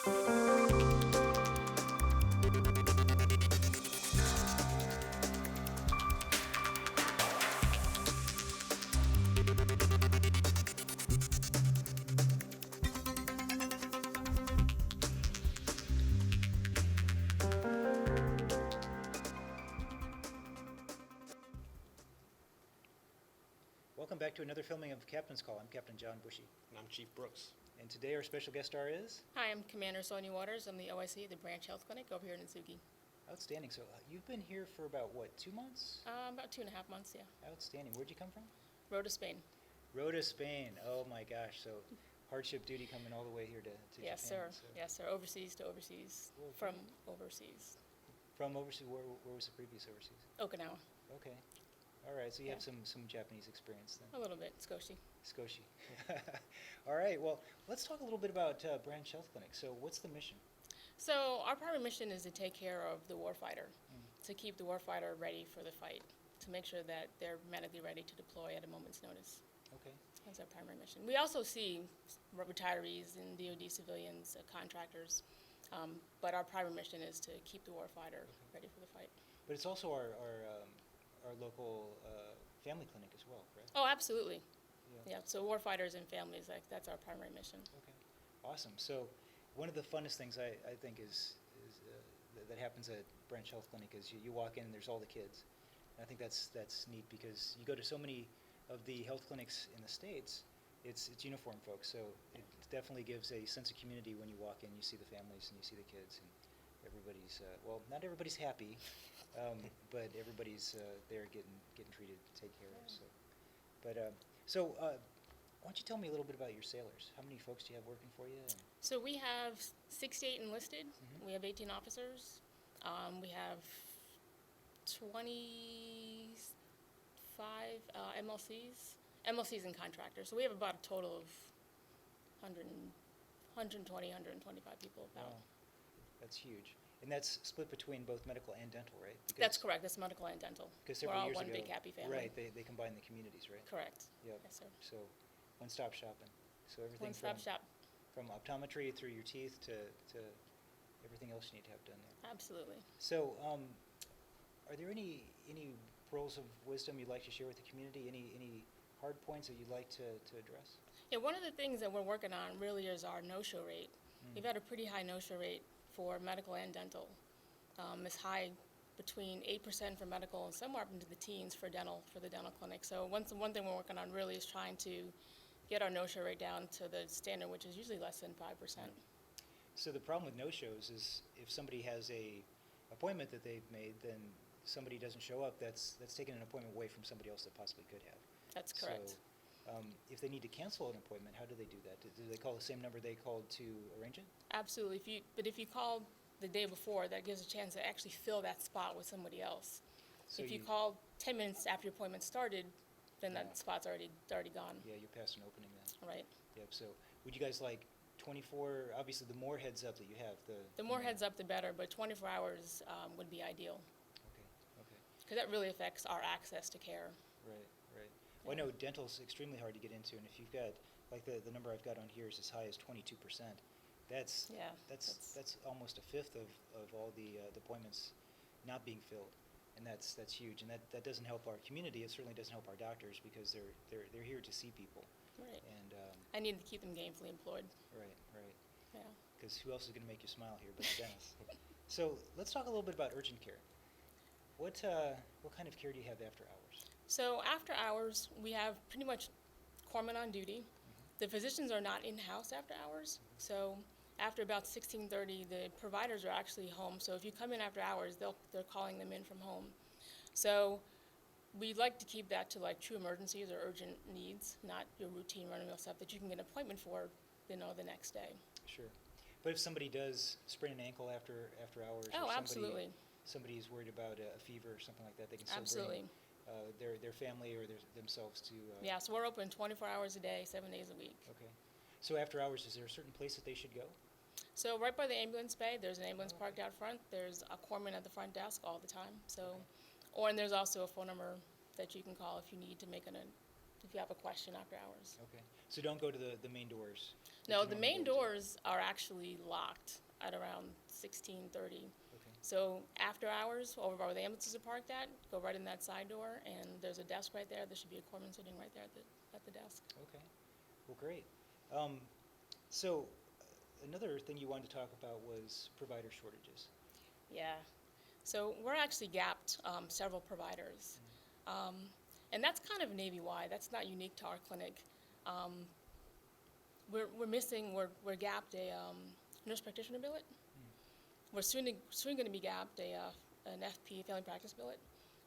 Welcome back to another filming of Captain's Call. I'm Captain John Bushey. And I'm Chief Brooks. And today our special guest star is? Hi, I'm Commander Sonya Waters. I'm the OIC, the Branch Health Clinic over here in Atsugi. Outstanding. So you've been here for about, what, 2 months? About 2.5 months, yeah. Outstanding. Where'd you come from? Rota, Spain. Rota, Spain. Oh my gosh. So hardship duty coming all the way here to Yes, Japan. sir. Yes, sir. Overseas to overseas. Well, From overseas. From overseas, where was the previous overseas? Okinawa. Okay. All right, so you have Yeah. some Japanese experience then. A little bit. Skoshi. Skoshi. All right, well, let's talk a little bit about Branch Health Clinic. So what's the mission? So our primary mission is to take care of the warfighter, to keep the warfighter ready for the fight, to make sure that they're medically ready to deploy at a moment's notice. Okay. That's our primary mission. We also see retirees and DoD civilians, contractors, but our primary mission is to keep the warfighter ready for the fight. But it's also our local family clinic as well, correct? Oh, absolutely. Yeah. Yeah, so warfighters and families, that's our primary mission. Okay, awesome. So one of the funnest things I think is that happens at Branch Health Clinic is you walk in and there's all the kids. And I think that's neat because you go to so many of the health clinics in the States, it's uniform folks, so it definitely gives a sense of community when you walk in, you see the families and you see the kids, and everybody's, well, not everybody's happy, but everybody's there getting treated, taken care of. So, but why don't you tell me a little bit about your sailors? How many folks do you have working for you? And So we have 68 enlisted. We have 18 officers. We have 25 MLCs and contractors. So we have about a total of 120, 125 people about. Wow, that's huge. And that's split between both medical and dental, right? That's correct. That's medical and dental. Because We're several all years one ago, big happy family. right? They combine the communities, right? Correct. Yep. Yes, sir. So one-stop shopping. So everything One-stop shop. from optometry through your teeth to everything else you need to have done there. Absolutely. So are there any pearls of wisdom you'd like to share with the community? Any hard points that you'd like to address? Yeah, one of the things that we're working on really is our no-show rate. We've had a pretty high no-show rate for medical and dental. It's high between 8% for medical and somewhere up into the teens for the dental clinic. So one thing we're working on really is trying to get our no-show rate down to the standard, which is usually less than 5%. So the problem with no-shows is if somebody has a appointment that they've made, then somebody doesn't show up, that's taking an appointment away from somebody else that possibly could have. That's correct. So if they need to cancel an appointment, how do they do that? Do they call the same number they called to arrange it? Absolutely. If you call the day before, that gives a chance to actually fill that spot with somebody else. So if you call 10 minutes after your appointment started, then that spot's already gone. Yeah, you're past an opening then. Right. Yep. So would you guys like 24? Obviously, the more heads up that you have, The more heads up, the better. But 24 hours would be ideal Okay. because that really affects our access to care. Right. Well, I know dental's extremely hard to get into, and if you've got like the number I've got on here is as high as 22%. That's almost a fifth of all the appointments not being filled, and that's huge, and that doesn't help our community. It certainly doesn't help our doctors because they're here to see people. Right. And I need to keep them gainfully employed. right. Yeah. Because who else is going to make you smile here but the dentist? So let's talk a little bit about urgent care. What kind of care do you have after hours? So after hours, we have pretty much corpsmen on duty. The physicians are not in-house after hours, so after about 16:30, the providers are actually home. So if you come in after hours, they're calling them in from home. So we like to keep that to like true emergencies or urgent needs, not your routine run-of-the-mill stuff that you can get an appointment for, the next day. Sure. But if somebody does sprain an ankle after hours, Oh, or absolutely. somebody's worried about a fever or something like that, they can still Absolutely. bring their family or themselves to. Yeah, so we're open 24 hours a day, 7 days a week. Okay. So after hours, is there a certain place that they should go? So right by the ambulance bay, there's an ambulance parked out front. There's a corpsman at the front desk all the time. So, and there's also a phone number that you can call if you need to if you have a question after hours. Okay. So don't go to the main doors. No, Did the you main want me to go over doors are actually locked at around 16:30. Okay. So after hours, over where the ambulances are parked at, go right in that side door, and there's a desk right there. There should be a corpsman sitting right there at the desk. Okay. Well, great. So another thing you wanted to talk about was provider shortages. Yeah. So we're actually gapped several providers. And that's kind of Navy-wide. That's not unique to our clinic. We're gapped a nurse practitioner billet. We're soon going to be gapped an FP, family practice billet.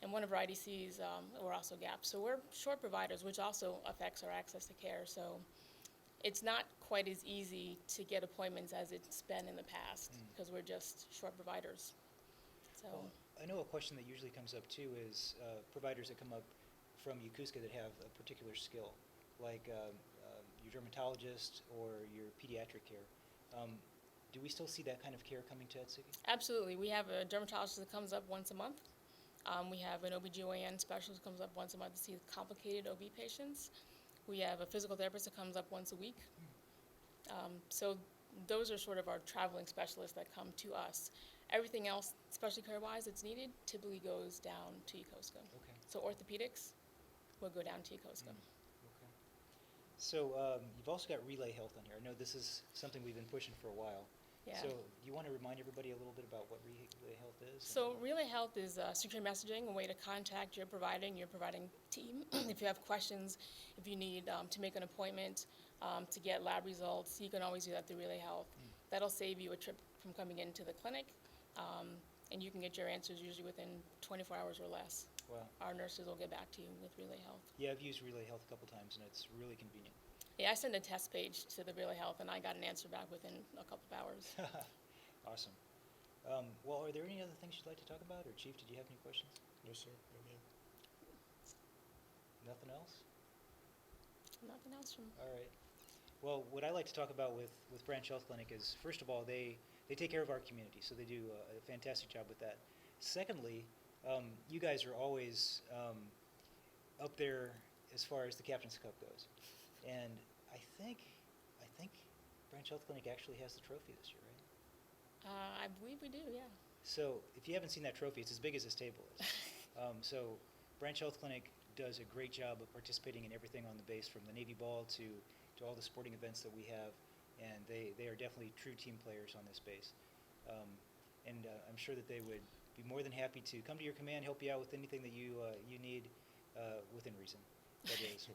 And one of our IDCs, we're also gapped. So we're short providers, which also affects our access to care. So it's not quite as easy to get appointments as it's been in the past because we're just short providers. So. Well, I know a question that usually comes up too is providers that come up from Yokosuka that have a particular skill, like your dermatologist or your pediatric care. Do we still see that kind of care coming to Atsugi? Absolutely. We have a dermatologist that comes up once a month. We have an OBGYN specialist who comes up once a month to see complicated OB patients. We have a physical therapist that comes up once a week. So those are sort of our traveling specialists that come to us. Everything else, specialty care-wise, that's needed, typically goes down to Yokosuka. Okay. So orthopedics will go down to Yokosuka. Okay. So you've also got Relay Health on here. I know this is something we've been pushing for a while. Yeah. So do you want to remind everybody a little bit about what Relay Health is? So Relay Health is secure messaging, a way to contact your providing team. If you have questions, if you need to make an appointment to get lab results, you can always do that through Relay Health. That'll save you a trip from coming into the clinic, and you can get your answers usually within 24 hours or less. Wow. Our nurses will get back to you with Relay Health. Yeah, I've used Relay Health a couple times, and it's really convenient. Yeah, I sent a test page to the Relay Health, and I got an answer back within a couple of hours. Awesome. Well, are there any other things you'd like to talk about? Or Chief, did you have any questions? No, sir. No, ma'am. Nothing else? Nothing else from. All right. Well, what I like to talk about with Branch Health Clinic is, first of all, they take care of our community, so they do a fantastic job with that. Secondly, you guys are always up there as far as the Captain's Cup goes. And I think Branch Health Clinic actually has the trophy this year, right? I believe we do, yeah. So if you haven't seen that trophy, it's as big as this table is. So Branch Health Clinic does a great job of participating in everything on the base, from the Navy Ball to all the sporting events that we have, and they are definitely true team players on this base. And I'm sure that they would be more than happy to come to your command, help you out with anything that you need within reason. That is,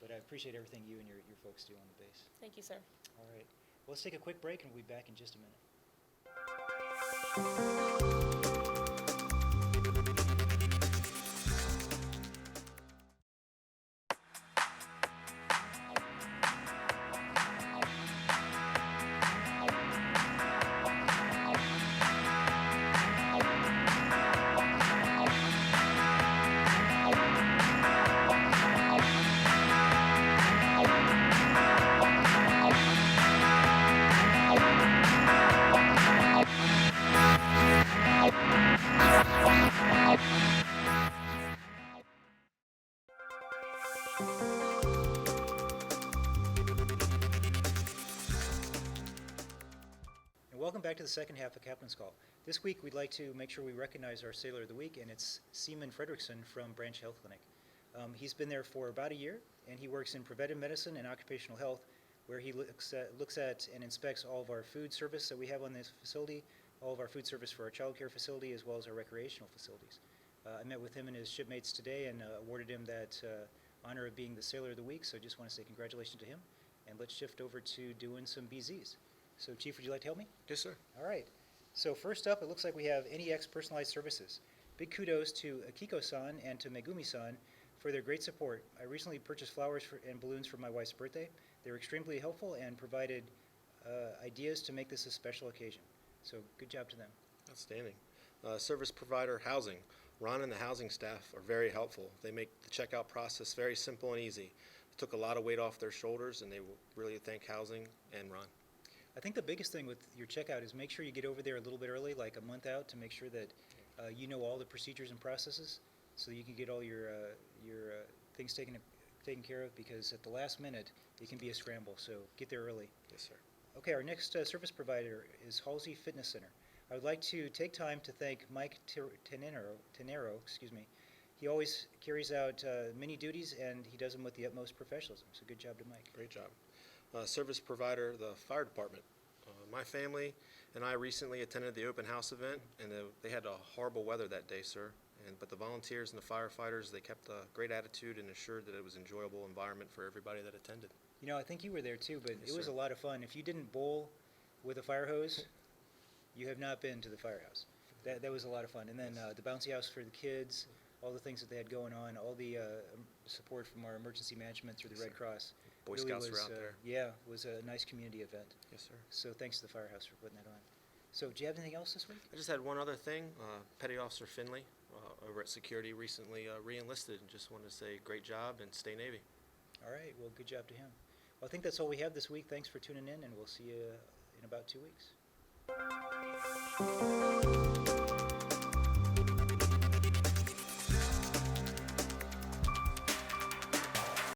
but I appreciate everything you and your folks do on the base. Thank you, sir. All right. Well, let's take a quick break, and we'll be back in just a minute. Welcome back to the second half of Captain's Call. This week we'd like to make sure we recognize our Sailor of the Week, and it's Seaman Fredrickson from Branch Health Clinic. He's been there for about a year, and he works in preventive medicine and occupational health, where he looks at and inspects all of our food service that we have on this facility, all of our food service for our child care facility, as well as our recreational facilities. I met with him and his shipmates today and awarded him that honor of being the Sailor of the Week, so I just want to say congratulations to him, and let's shift over to doing some BZs. So, Chief, would you like to help me? Yes, sir. All right. So first up, it looks like we have NEX Personalized Services. Big kudos to Akiko-san and to Megumi-san for their great support. I recently purchased flowers and balloons for my wife's birthday. They were extremely helpful and provided ideas to make this a special occasion. So good job to them. Outstanding. Service provider housing. Ron and the housing staff are very helpful. They make the checkout process very simple and easy. It took a lot of weight off their shoulders, and they will really thank housing and Ron. I think the biggest thing with your checkout is make sure you get over there a little bit early, like a month out, to make sure that you know all the procedures and processes, so you can get all your things taken care of. Because at the last minute, it can be a scramble, so get there early. Yes, sir. Okay, our next service provider is Halsey Fitness Center. I would like to take time to thank Mike Tenero, He always carries out many duties, and he does them with the utmost professionalism, so good job to Mike. Great job. Service provider, the fire department. My family and I recently attended the open house event, and they had horrible weather that day, sir. But the volunteers and the firefighters, they kept a great attitude and assured that it was an enjoyable environment for everybody that attended. You know, I think you were there too, but Yes, it was sir. a lot of fun. If you didn't bowl with a fire hose, you have not been to the firehouse. That was a lot of fun. And then the bouncy house for the kids, all the things that they had going on, all the support from our emergency management through the Yes, Red sir. Cross. Boy really Scouts was, were out there. Yeah, it was a nice community event. Yes, sir. So thanks to the firehouse for putting that on. So do you have anything else this week? I just had one other thing. Petty Officer Finley over at Security recently re-enlisted, and just wanted to say great job and stay Navy. All right, well, good job to him. Well, I think that's all we have this week. Thanks for tuning in, and we'll see you in about 2 weeks.